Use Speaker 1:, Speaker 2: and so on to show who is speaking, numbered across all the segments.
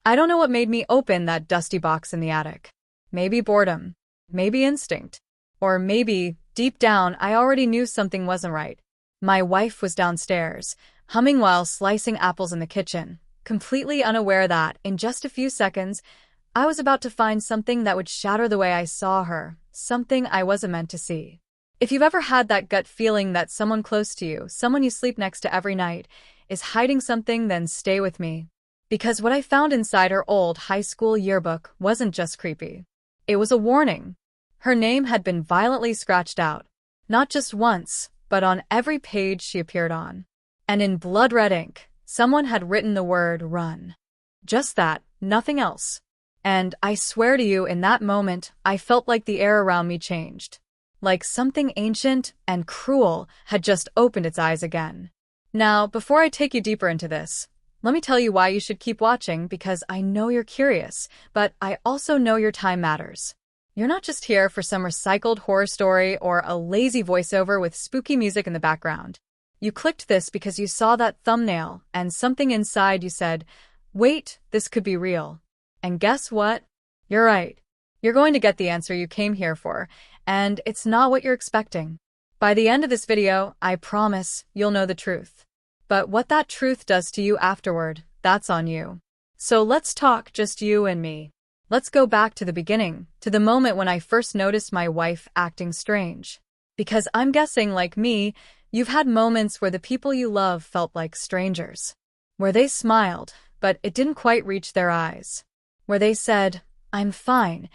Speaker 1: I don't know what made me open that dusty box in the attic. Maybe boredom. Maybe instinct. Or maybe, deep down, I already knew something wasn't right. My wife was downstairs, humming while slicing apples in the kitchen, completely unaware that, in just a few seconds, I was about to find something that would shatter the way I saw her, something I wasn't meant to see. If you've ever had that gut feeling that someone close to you, someone you sleep next to every night, is hiding something, then stay with me. Because what I found inside her old high school yearbook wasn't just creepy. It was a warning. Her name had been violently scratched out, not just once, but on every page she appeared on. And in blood-red ink, someone had written the word run. Just that, nothing else. And I swear to you, in that moment, I felt like the air around me changed. Like something ancient and cruel had just opened its eyes again. Now, before I take you deeper into this, let me tell you why you should keep watching, because I know you're curious, but I also know your time matters. You're not just here for some recycled horror story or a lazy voiceover with spooky music in the background. You clicked this because you saw that thumbnail and something inside you said, wait, this could be real. And guess what? You're right. You're going to get the answer you came here for, and it's not what you're expecting. By the end of this video, I promise you'll know the truth. But what that truth does to you afterward, that's on you. So let's talk, just you and me. Let's go back to the beginning, to the moment when I first noticed my wife acting strange. Because I'm guessing, like me, you've had moments where the people you love felt like strangers. Where they smiled, but it didn't quite reach their eyes. Where they said, I'm fine,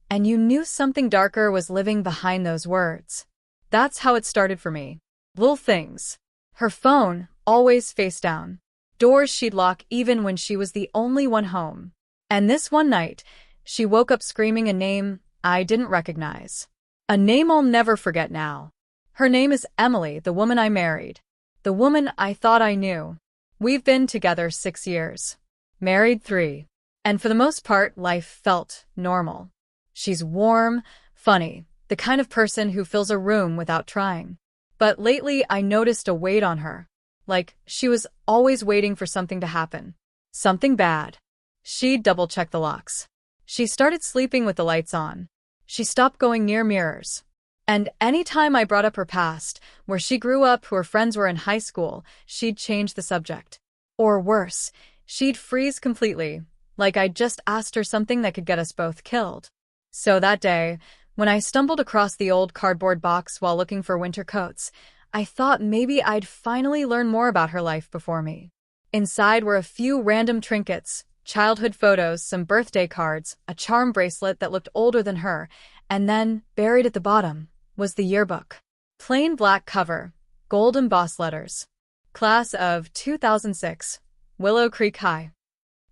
Speaker 1: and you knew something darker was living behind those words. That's how it started for me. Little things. Her phone, always face down. Doors she'd lock even when she was the only one home. And this one night, she woke up screaming a name I didn't recognize. A name I'll never forget now. Her name is Emily, the woman I married. The woman I thought I knew. We've been together 6 years. Married 3. And for the most part, life felt normal. She's warm, funny, the kind of person who fills a room without trying. But lately, I noticed a weight on her. Like, she was always waiting for something to happen. Something bad. She'd double-check the locks. She started sleeping with the lights on. She stopped going near mirrors. And any time I brought up her past, where she grew up, who her friends were in high school, she'd change the subject. Or worse, she'd freeze completely, like I'd just asked her something that could get us both killed. So that day, when I stumbled across the old cardboard box while looking for winter coats, I thought maybe I'd finally learn more about her life before me. Inside were a few random trinkets, childhood photos, some birthday cards, a charm bracelet that looked older than her, and then, buried at the bottom, was the yearbook. Plain black cover, gold embossed letters. Class of 2006, Willow Creek High.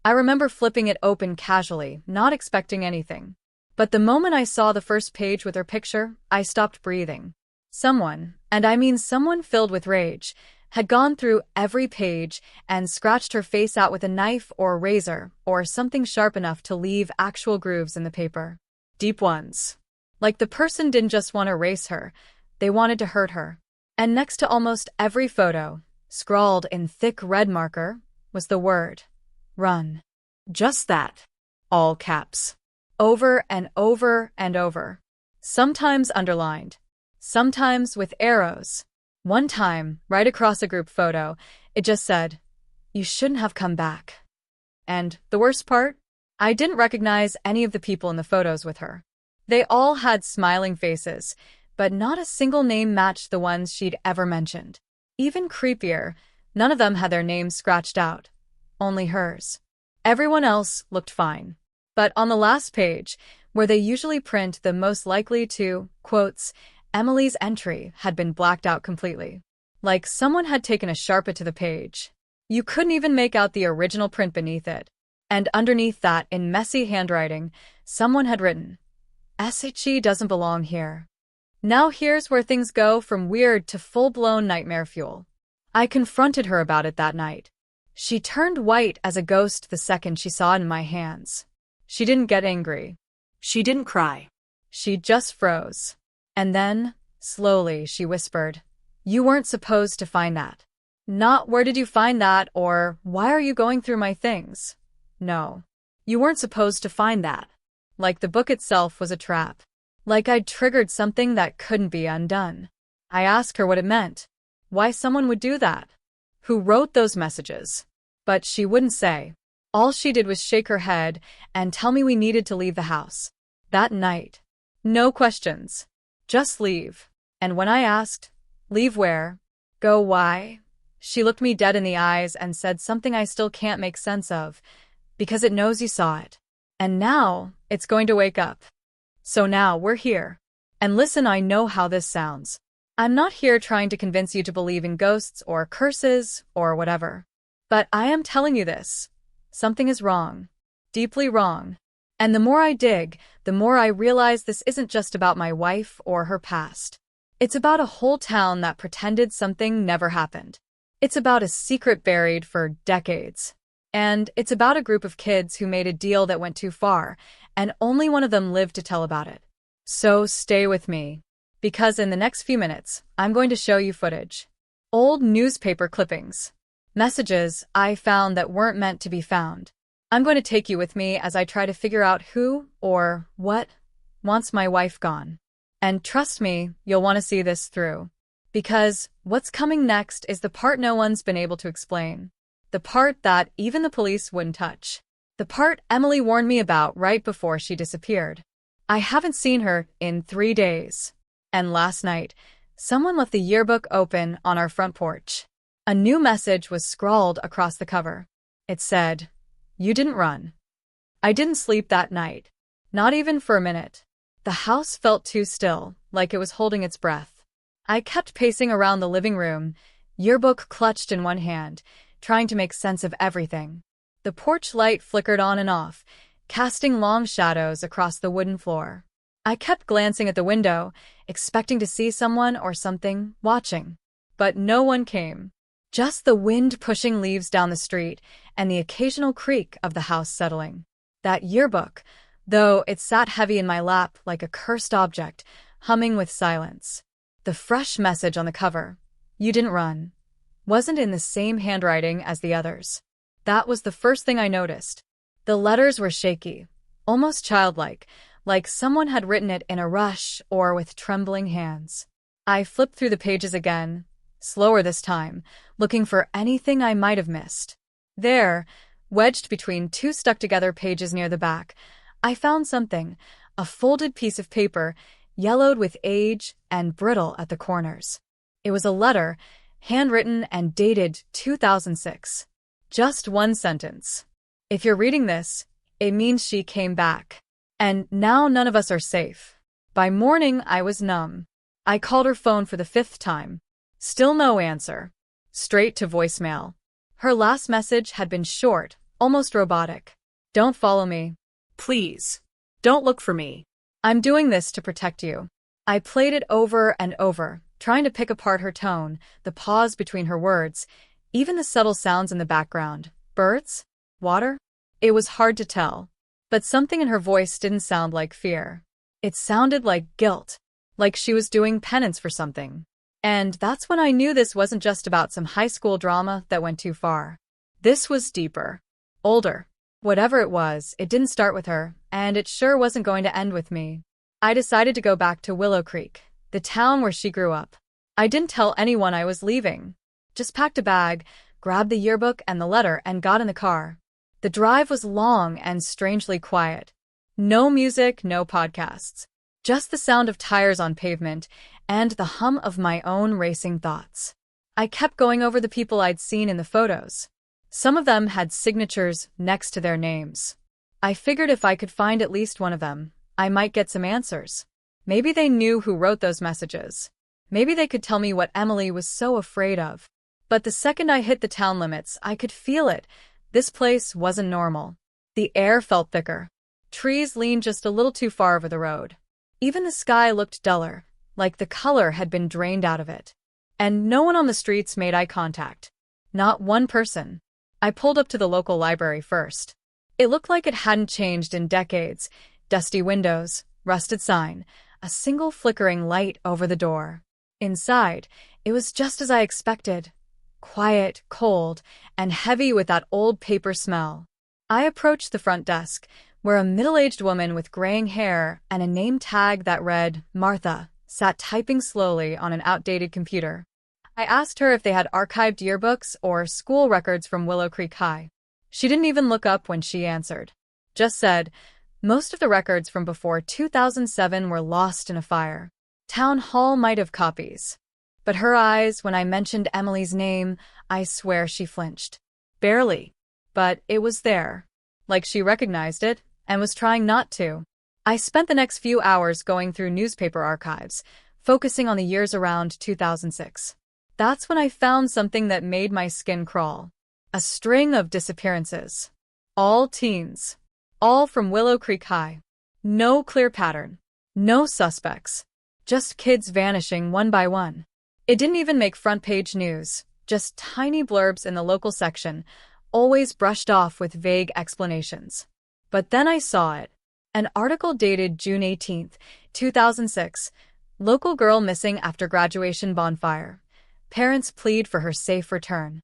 Speaker 1: I remember flipping it open casually, not expecting anything. But the moment I saw the first page with her picture, I stopped breathing. Someone, and I mean someone filled with rage, had gone through every page and scratched her face out with a knife or a razor or something sharp enough to leave actual grooves in the paper. Deep ones. Like the person didn't just want to erase her, they wanted to hurt her. And next to almost every photo, scrawled in thick red marker, was the word, run. Just that. All caps. Over and over and over. Sometimes underlined. Sometimes with arrows. One time, right across a group photo, it just said, you shouldn't have come back. And the worst part? I didn't recognize any of the people in the photos with her. They all had smiling faces, but not a single name matched the ones she'd ever mentioned. Even creepier, none of them had their names scratched out. Only hers. Everyone else looked fine. But on the last page, where they usually print the most likely to, quotes, Emily's entry had been blacked out completely. Like someone had taken a Sharpie to the page. You couldn't even make out the original print beneath it. And underneath that, in messy handwriting, someone had written, SHE doesn't belong here. Now here's where things go from weird to full-blown nightmare fuel. I confronted her about it that night. She turned white as a ghost the second she saw it in my hands. She didn't get angry.
Speaker 2: She didn't cry.
Speaker 1: She just froze. And then, slowly, she whispered, you weren't supposed to find that. Not where did you find that or why are you going through my things? No. You weren't supposed to find that. Like the book itself was a trap. Like I'd triggered something that couldn't be undone. I asked her what it meant. Why someone would do that. Who wrote those messages. But she wouldn't say. All she did was shake her head and tell me we needed to leave the house. That night. No questions. Just leave. And when I asked, leave where? Go why? She looked me dead in the eyes and said something I still can't make sense of, because it knows you saw it. And now, it's going to wake up. So now, we're here. And listen, I know how this sounds. I'm not here trying to convince you to believe in ghosts or curses or whatever. But I am telling you this. Something is wrong. Deeply wrong. And the more I dig, the more I realize this isn't just about my wife or her past. It's about a whole town that pretended something never happened. It's about a secret buried for decades. And it's about a group of kids who made a deal that went too far, and only one of them lived to tell about it. So stay with me, because in the next few minutes, I'm going to show you footage. Old newspaper clippings. Messages I found that weren't meant to be found. I'm going to take you with me as I try to figure out who, or what, wants my wife gone. And trust me, you'll want to see this through. Because what's coming next is the part no one's been able to explain. The part that even the police wouldn't touch. The part Emily warned me about right before she disappeared. I haven't seen her in 3 days. And last night, someone left the yearbook open on our front porch. A new message was scrawled across the cover. It said, "You didn't run." I didn't sleep that night. Not even for a minute. The house felt too still, like it was holding its breath. I kept pacing around the living room, yearbook clutched in one hand, trying to make sense of everything. The porch light flickered on and off, casting long shadows across the wooden floor. I kept glancing at the window, expecting to see someone or something watching. But no one came. Just the wind pushing leaves down the street and the occasional creak of the house settling. That yearbook, though it sat heavy in my lap like a cursed object, humming with silence. The fresh message on the cover, "You didn't run," wasn't in the same handwriting as the others. That was the first thing I noticed. The letters were shaky, almost childlike, like someone had written it in a rush or with trembling hands. I flipped through the pages again, slower this time, looking for anything I might have missed. There, wedged between 2 stuck-together pages near the back, I found something, a folded piece of paper, yellowed with age and brittle at the corners. It was a letter, handwritten and dated 2006. Just one sentence. "If you're reading this, it means she came back. And now none of us are safe." By morning, I was numb. I called her phone for the 5th time. Still no answer. Straight to voicemail. Her last message had been short, almost robotic. "Don't follow me. Please. Don't look for me. I'm doing this to protect you." I played it over and over, trying to pick apart her tone, the pause between her words, even the subtle sounds in the background. Birds? Water? It was hard to tell. But something in her voice didn't sound like fear. It sounded like guilt, like she was doing penance for something. And that's when I knew this wasn't just about some high school drama that went too far. This was deeper. Older. Whatever it was, it didn't start with her, and it sure wasn't going to end with me. I decided to go back to Willow Creek, the town where she grew up. I didn't tell anyone I was leaving. Just packed a bag, grabbed the yearbook and the letter, and got in the car. The drive was long and strangely quiet. No music, no podcasts. Just the sound of tires on pavement and the hum of my own racing thoughts. I kept going over the people I'd seen in the photos. Some of them had signatures next to their names. I figured if I could find at least one of them, I might get some answers. Maybe they knew who wrote those messages. Maybe they could tell me what Emily was so afraid of. But the second I hit the town limits, I could feel it. This place wasn't normal. The air felt thicker. Trees leaned just a little too far over the road. Even the sky looked duller, like the color had been drained out of it. And no one on the streets made eye contact. Not one person. I pulled up to the local library first. It looked like it hadn't changed in decades. Dusty windows, rusted sign, a single flickering light over the door. Inside, it was just as I expected. Quiet, cold, and heavy with that old paper smell. I approached the front desk, where a middle-aged woman with graying hair and a name tag that read Martha sat typing slowly on an outdated computer. I asked her if they had archived yearbooks or school records from Willow Creek High. She didn't even look up when she answered. Just said, most of the records from before 2007 were lost in a fire. Town Hall might have copies. But her eyes, when I mentioned Emily's name, I swear she flinched. Barely. But it was there. Like she recognized it and was trying not to. I spent the next few hours going through newspaper archives, focusing on the years around 2006. That's when I found something that made my skin crawl. A string of disappearances. All teens. All from Willow Creek High. No clear pattern. No suspects. Just kids vanishing one by one. It didn't even make front-page news, just tiny blurbs in the local section, always brushed off with vague explanations. But then I saw it. An article dated June 18, 2006. Local girl missing after graduation bonfire. Parents plead for her safe return.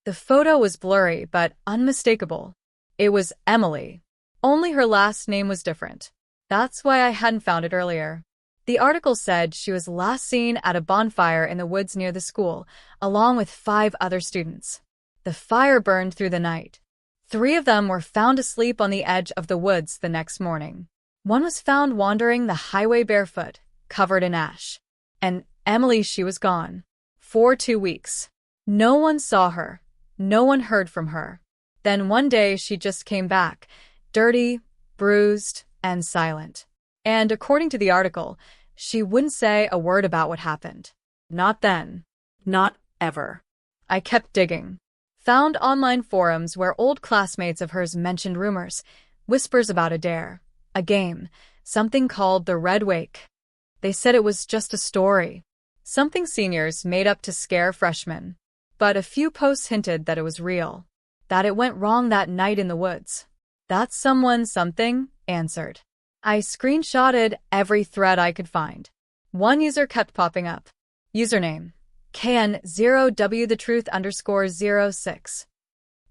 Speaker 1: The photo was blurry but unmistakable. It was Emily. Only her last name was different. That's why I hadn't found it earlier. The article said she was last seen at a bonfire in the woods near the school, along with 5 other students. The fire burned through the night. 3 of them were found asleep on the edge of the woods the next morning. One was found wandering the highway barefoot, covered in ash. And Emily, she was gone. For 2 weeks. No one saw her. No one heard from her. Then one day she just came back, dirty, bruised, and silent. And according to the article, she wouldn't say a word about what happened. Not then. Not ever. I kept digging. Found online forums where old classmates of hers mentioned rumors, whispers about a dare, a game, something called the Red Wake. They said it was just a story. Something seniors made up to scare freshmen. But a few posts hinted that it was real. That it went wrong that night in the woods. That someone something answered. I screenshotted every thread I could find. One user kept popping up. Username. KN0WThetruth_06.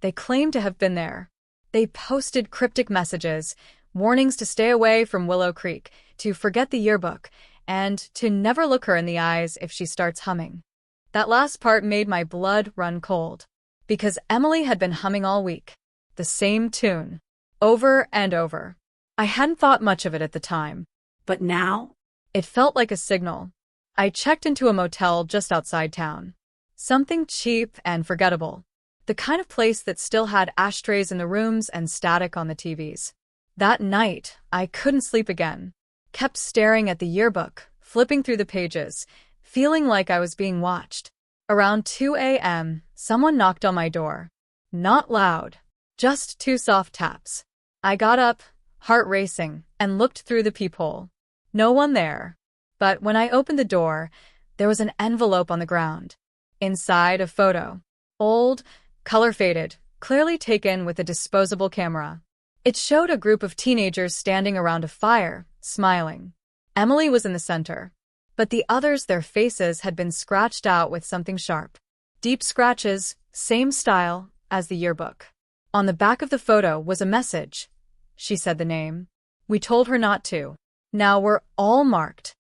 Speaker 1: They claimed to have been there. They posted cryptic messages, warnings to stay away from Willow Creek, to forget the yearbook, and to never look her in the eyes if she starts humming. That last part made my blood run cold. Because Emily had been humming all week. The same tune. Over and over. I hadn't thought much of it at the time. But now? It felt like a signal. I checked into a motel just outside town. Something cheap and forgettable. The kind of place that still had ashtrays in the rooms and static on the TVs. That night, I couldn't sleep again. Kept staring at the yearbook, flipping through the pages, feeling like I was being watched. Around 2 a.m., someone knocked on my door. Not loud, just 2 soft taps. I got up, heart racing, and looked through the peephole. No one there. But when I opened the door, there was an envelope on the ground. Inside, a photo. Old, color-faded, clearly taken with a disposable camera. It showed a group of teenagers standing around a fire, smiling. Emily was in the center. But the others, their faces had been scratched out with something sharp. Deep scratches, same style as the yearbook. On the back of the photo was a message. She said the name. We told her not to. Now we're all marked.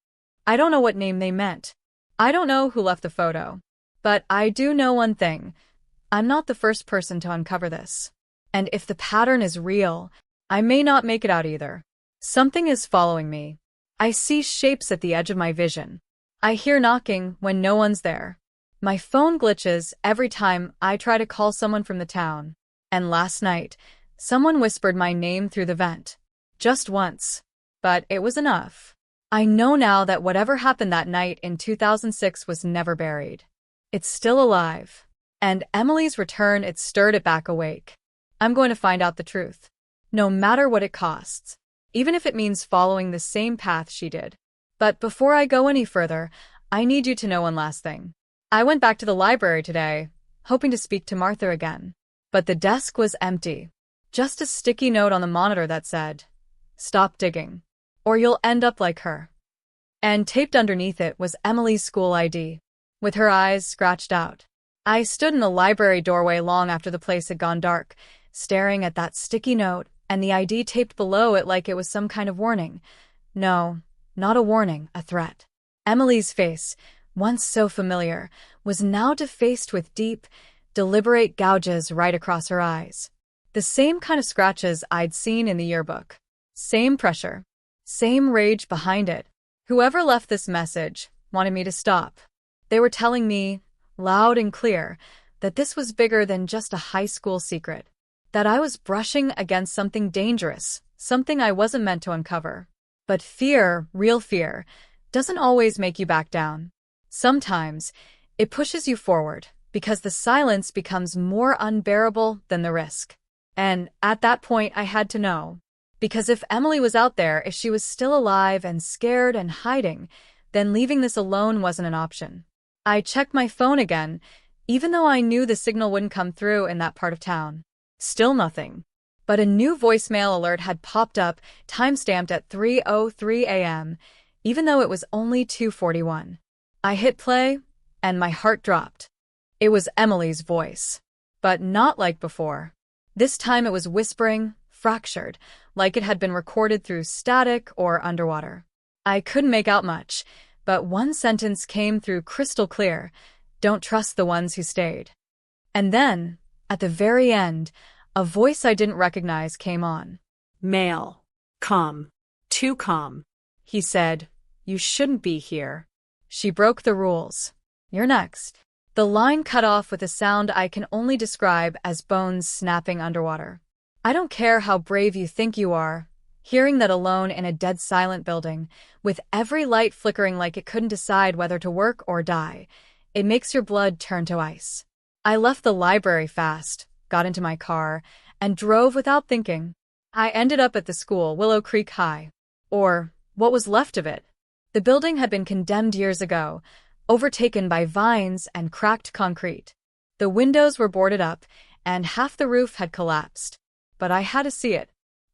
Speaker 1: I don't know what name they meant. I don't know who left the photo. But I do know one thing. I'm not the first person to uncover this. And if the pattern is real, I may not make it out either. Something is following me. I see shapes at the edge of my vision. I hear knocking when no one's there. My phone glitches every time I try to call someone from the town. And last night, someone whispered my name through the vent. Just once. But it was enough. I know now that whatever happened that night in 2006 was never buried. It's still alive. And Emily's return, it stirred it back awake. I'm going to find out the truth. No matter what it costs. Even if it means following the same path she did. But before I go any further, I need you to know one last thing. I went back to the library today, hoping to speak to Martha again. But the desk was empty. Just a sticky note on the monitor that said, "Stop digging, or you'll end up like her." And taped underneath it was Emily's school ID, with her eyes scratched out. I stood in the library doorway long after the place had gone dark, staring at that sticky note and the ID taped below it like it was some kind of warning. No, not a warning, a threat. Emily's face, once so familiar, was now defaced with deep, deliberate gouges right across her eyes. The same kind of scratches I'd seen in the yearbook. Same pressure. Same rage behind it. Whoever left this message wanted me to stop. They were telling me, loud and clear, that this was bigger than just a high school secret. That I was brushing against something dangerous, something I wasn't meant to uncover. But fear, real fear, doesn't always make you back down. Sometimes, it pushes you forward, because the silence becomes more unbearable than the risk. And at that point, I had to know. Because if Emily was out there, if she was still alive and scared and hiding, then leaving this alone wasn't an option. I checked my phone again, even though I knew the signal wouldn't come through in that part of town. Still nothing. But a new voicemail alert had popped up, time-stamped at 3:03 a.m., even though it was only 2:41. I hit play, and my heart dropped. It was Emily's voice. But not like before. This time it was whispering, fractured, like it had been recorded through static or underwater. I couldn't make out much, but one sentence came through crystal clear: "Don't trust the ones who stayed." And then, at the very end, a voice I didn't recognize came on.
Speaker 2: "Mail. Calm. Too calm."
Speaker 1: He said, "You shouldn't be here." She broke the rules. "You're next." The line cut off with a sound I can only describe as bones snapping underwater. I don't care how brave you think you are. Hearing that alone in a dead silent building, with every light flickering like it couldn't decide whether to work or die, it makes your blood turn to ice. I left the library fast, got into my car, and drove without thinking. I ended up at the school, Willow Creek High. Or what was left of it. The building had been condemned years ago, overtaken by vines and cracked concrete. The windows were boarded up, and half the roof had collapsed. But I had to see it.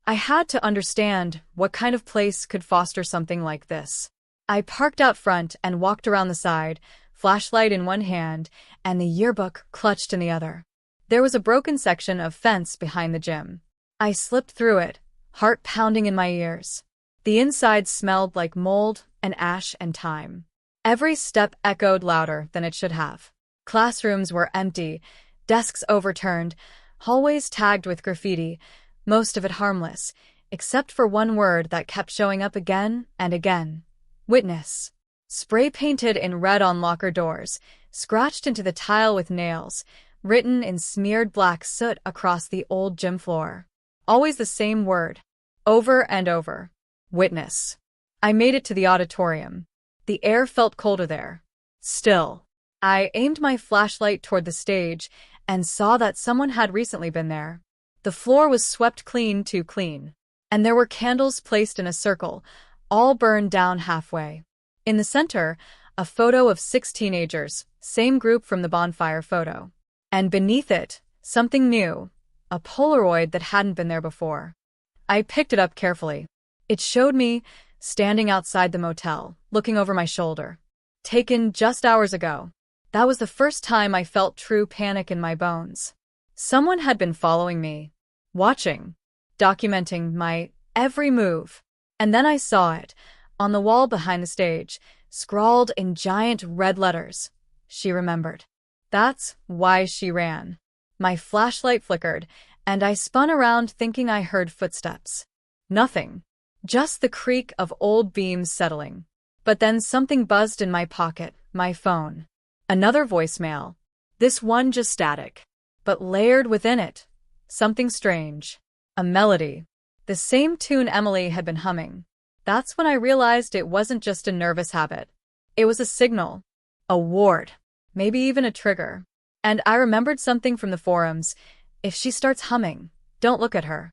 Speaker 1: I had to understand what kind of place could foster something like this. I parked out front and walked around the side, flashlight in one hand and the yearbook clutched in the other. There was a broken section of fence behind the gym. I slipped through it, heart pounding in my ears. The inside smelled like mold and ash and time. Every step echoed louder than it should have. Classrooms were empty, desks overturned, hallways tagged with graffiti, most of it harmless, except for one word that kept showing up again and again. Witness. Spray painted in red on locker doors, scratched into the tile with nails, written in smeared black soot across the old gym floor. Always the same word. Over and over. Witness. I made it to the auditorium. The air felt colder there. Still. I aimed my flashlight toward the stage and saw that someone had recently been there. The floor was swept clean, too clean. And there were candles placed in a circle, all burned down halfway. In the center, a photo of 6 teenagers, same group from the bonfire photo. And beneath it, something new, a Polaroid that hadn't been there before. I picked it up carefully. It showed me, standing outside the motel, looking over my shoulder. Taken just hours ago. That was the first time I felt true panic in my bones. Someone had been following me, watching, documenting my every move. And then I saw it, on the wall behind the stage, scrawled in giant red letters. She remembered. That's why she ran. My flashlight flickered, and I spun around thinking I heard footsteps. Nothing. Just the creak of old beams settling. But then something buzzed in my pocket, my phone. Another voicemail. This one just static. But layered within it. Something strange. A melody. The same tune Emily had been humming. That's when I realized it wasn't just a nervous habit. It was a signal. A ward. Maybe even a trigger. And I remembered something from the forums. If she starts humming, don't look at her.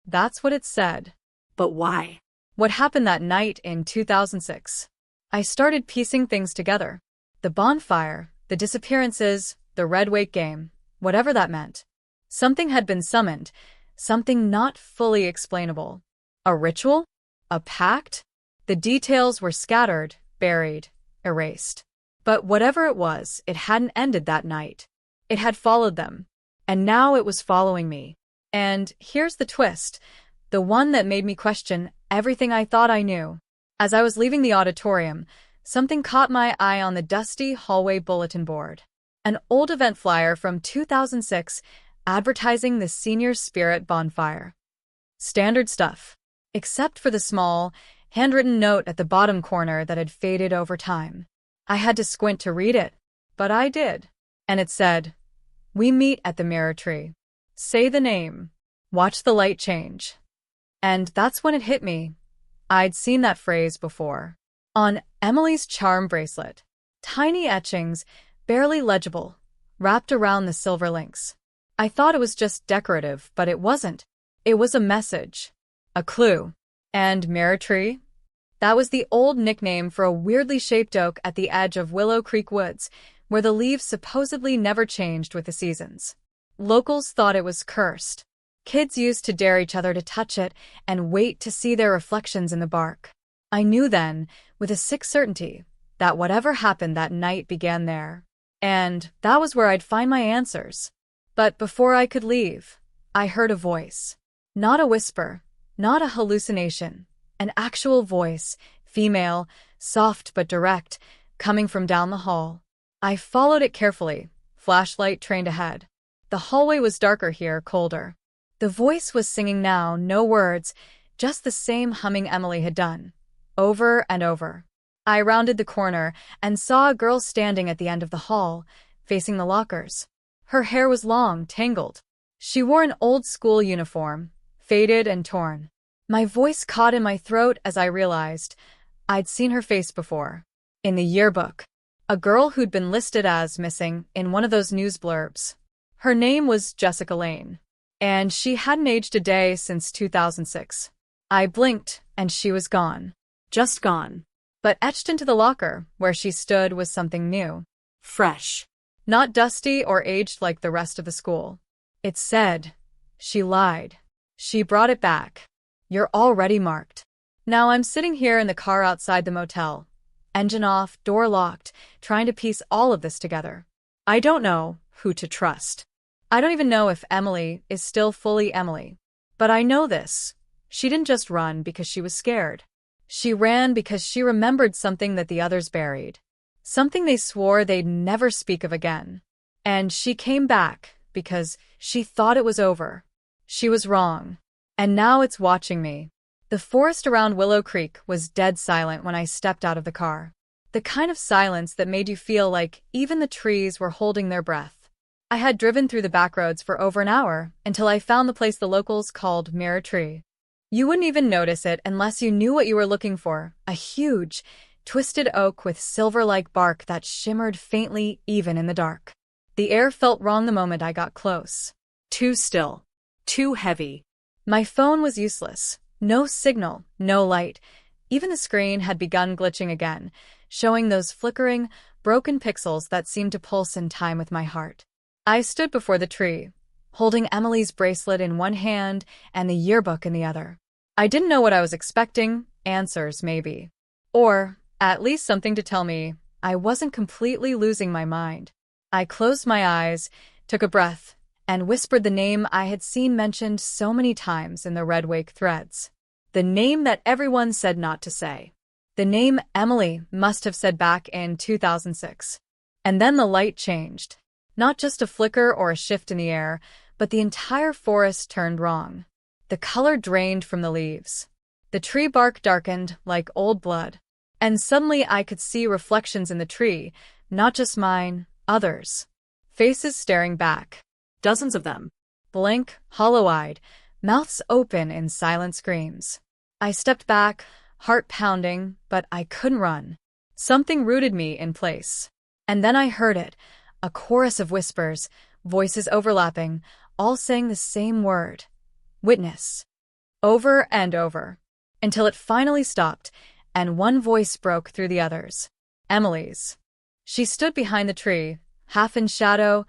Speaker 1: That's what it said.
Speaker 2: But why?
Speaker 1: What happened that night in 2006? I started piecing things together. The bonfire, the disappearances, the red wake game, whatever that meant. Something had been summoned, something not fully explainable. A ritual? A pact? The details were scattered, buried, erased. But whatever it was, it hadn't ended that night. It had followed them. And now it was following me. And here's the twist, the one that made me question everything I thought I knew. As I was leaving the auditorium, something caught my eye on the dusty hallway bulletin board. An old event flyer from 2006 advertising the Senior Spirit Bonfire. Standard stuff, except for the small, handwritten note at the bottom corner that had faded over time. I had to squint to read it, but I did. And it said, "We meet at the mirror tree. Say the name. Watch the light change." And that's when it hit me. I'd seen that phrase before. On Emily's charm bracelet. Tiny etchings, barely legible, wrapped around the silver links. I thought it was just decorative, but it wasn't. It was a message. A clue. And mirror tree? That was the old nickname for a weirdly shaped oak at the edge of Willow Creek Woods, where the leaves supposedly never changed with the seasons. Locals thought it was cursed. Kids used to dare each other to touch it and wait to see their reflections in the bark. I knew then, with a sick certainty, that whatever happened that night began there. And that was where I'd find my answers. But before I could leave, I heard a voice. Not a whisper, not a hallucination. An actual voice, female, soft but direct, coming from down the hall. I followed it carefully, flashlight trained ahead. The hallway was darker here, colder. The voice was singing now, no words, just the same humming Emily had done, over and over. I rounded the corner and saw a girl standing at the end of the hall, facing the lockers. Her hair was long, tangled. She wore an old-school uniform, faded and torn. My voice caught in my throat as I realized I'd seen her face before. In the yearbook. A girl who'd been listed as missing in one of those news blurbs. Her name was Jessica Lane. And she hadn't aged a day since 2006. I blinked, and she was gone.
Speaker 2: Just gone.
Speaker 1: But etched into the locker, where she stood, was something new.
Speaker 2: Fresh.
Speaker 1: Not dusty or aged like the rest of the school. It said, "She lied. She brought it back. You're already marked." Now I'm sitting here in the car outside the motel. Engine off, door locked, trying to piece all of this together. I don't know who to trust. I don't even know if Emily is still fully Emily. But I know this. She didn't just run because she was scared. She ran because she remembered something that the others buried. Something they swore they'd never speak of again. And she came back because she thought it was over. She was wrong. And now it's watching me. The forest around Willow Creek was dead silent when I stepped out of the car. The kind of silence that made you feel like even the trees were holding their breath. I had driven through the back roads for over an hour until I found the place the locals called Mirror Tree. You wouldn't even notice it unless you knew what you were looking for. A huge, twisted oak with silver-like bark that shimmered faintly even in the dark. The air felt wrong the moment I got close.
Speaker 2: Too still. Too heavy.
Speaker 1: My phone was useless. No signal, no light. Even the screen had begun glitching again, showing those flickering, broken pixels that seemed to pulse in time with my heart. I stood before the tree, holding Emily's bracelet in one hand and the yearbook in the other. I didn't know what I was expecting, answers maybe. Or, at least something to tell me I wasn't completely losing my mind. I closed my eyes, took a breath, and whispered the name I had seen mentioned so many times in the Red Wake threads. The name that everyone said not to say. The name Emily must have said back in 2006. And then the light changed. Not just a flicker or a shift in the air, but the entire forest turned wrong. The color drained from the leaves. The tree bark darkened like old blood. And suddenly I could see reflections in the tree, not just mine, others. Faces staring back.
Speaker 2: Dozens of them.
Speaker 1: Blank, hollow-eyed, mouths open in silent screams. I stepped back, heart pounding, but I couldn't run. Something rooted me in place. And then I heard it, a chorus of whispers, voices overlapping, all saying the same word. Witness. Over and over. Until it finally stopped, and one voice broke through the others. Emily's. She stood behind the tree, half in shadow,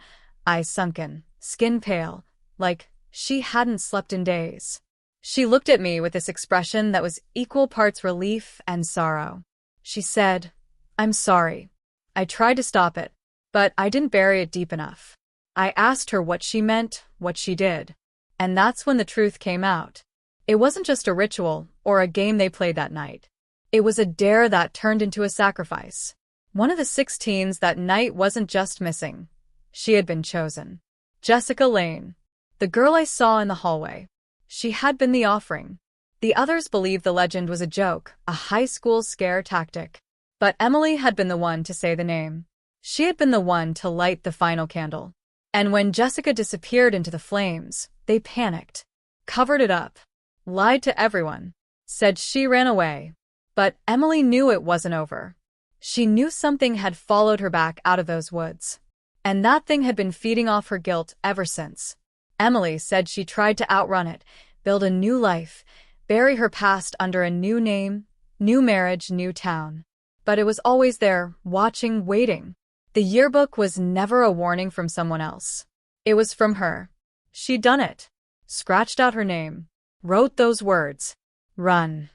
Speaker 1: eyes sunken, skin pale, like she hadn't slept in days. She looked at me with this expression that was equal parts relief and sorrow. She said, "I'm sorry." I tried to stop it, but I didn't bury it deep enough. I asked her what she meant, what she did. And that's when the truth came out. It wasn't just a ritual or a game they played that night. It was a dare that turned into a sacrifice. One of the 16s that night wasn't just missing. She had been chosen. Jessica Lane, the girl I saw in the hallway. She had been the offering. The others believed the legend was a joke, a high school scare tactic. But Emily had been the one to say the name. She had been the one to light the final candle. And when Jessica disappeared into the flames, they panicked, covered it up, lied to everyone, said she ran away. But Emily knew it wasn't over. She knew something had followed her back out of those woods. And that thing had been feeding off her guilt ever since. Emily said she tried to outrun it, build a new life, bury her past under a new name, new marriage, new town. But it was always there, watching, waiting. The yearbook was never a warning from someone else. It was from her. She'd done it. Scratched out her name. Wrote those words. Run.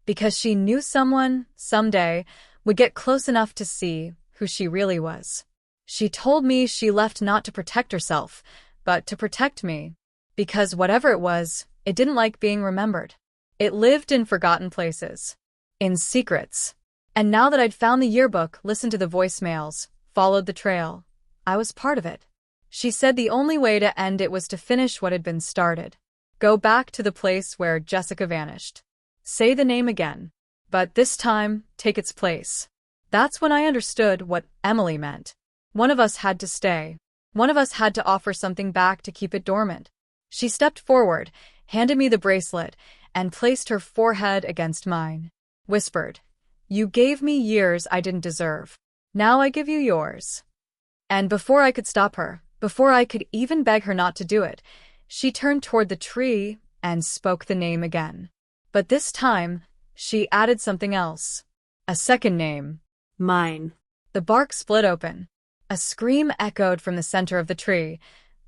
Speaker 1: Because she knew someone, someday, would get close enough to see who she really was. She told me she left not to protect herself, but to protect me. Because whatever it was, it didn't like being remembered. It lived in forgotten places. In secrets. And now that I'd found the yearbook, listened to the voicemails, followed the trail, I was part of it. She said the only way to end it was to finish what had been started. Go back to the place where Jessica vanished. Say the name again. But this time, take its place. That's when I understood what Emily meant. One of us had to stay. One of us had to offer something back to keep it dormant. She stepped forward, handed me the bracelet, and placed her forehead against mine. Whispered, "You gave me years I didn't deserve. Now I give you yours." And before I could stop her, before I could even beg her not to do it, she turned toward the tree and spoke the name again. But this time, she added something else. A second name.
Speaker 2: Mine.
Speaker 1: The bark split open. A scream echoed from the center of the tree.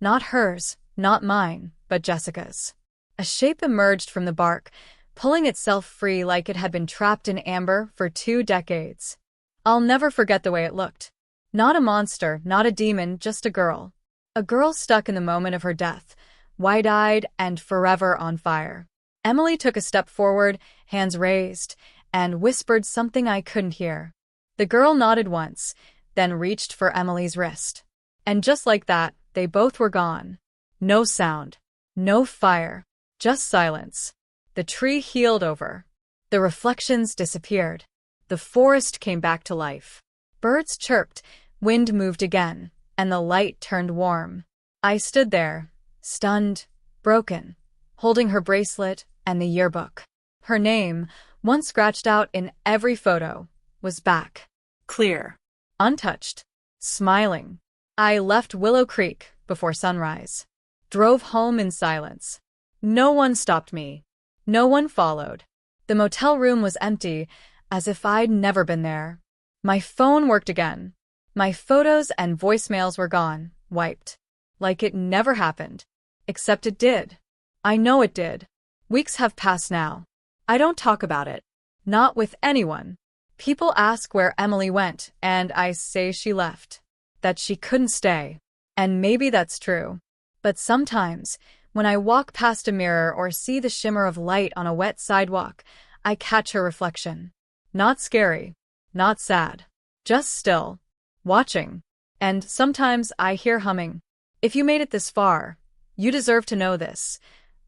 Speaker 1: Not hers, not mine, but Jessica's. A shape emerged from the bark, pulling itself free like it had been trapped in amber for 2 decades. I'll never forget the way it looked. Not a monster, not a demon, just a girl. A girl stuck in the moment of her death, wide-eyed and forever on fire. Emily took a step forward, hands raised, and whispered something I couldn't hear. The girl nodded once, then reached for Emily's wrist. And just like that, they both were gone. No sound, no fire, just silence. The tree healed over. The reflections disappeared. The forest came back to life. Birds chirped, wind moved again, and the light turned warm. I stood there, stunned, broken, holding her bracelet and the yearbook. Her name, once scratched out in every photo, was back.
Speaker 2: Clear.
Speaker 1: Untouched. Smiling. I left Willow Creek before sunrise. Drove home in silence. No one stopped me. No one followed. The motel room was empty, as if I'd never been there. My phone worked again. My photos and voicemails were gone, wiped. Like it never happened. Except it did. I know it did. Weeks have passed now. I don't talk about it. Not with anyone. People ask where Emily went, and I say she left. That she couldn't stay. And maybe that's true. But sometimes, when I walk past a mirror or see the shimmer of light on a wet sidewalk, I catch her reflection. Not scary. Not sad. Just still. Watching. And sometimes I hear humming. If you made it this far, you deserve to know this.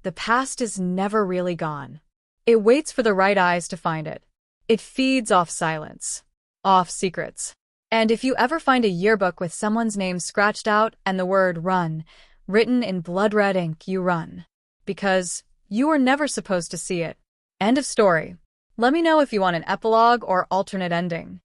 Speaker 1: The past is never really gone. It waits for the right eyes to find it. It feeds off silence. Off secrets. And if you ever find a yearbook with someone's name scratched out and the word run written in blood-red ink, you run. Because you were never supposed to see it. End of story. Let me know if you want an epilogue or alternate ending.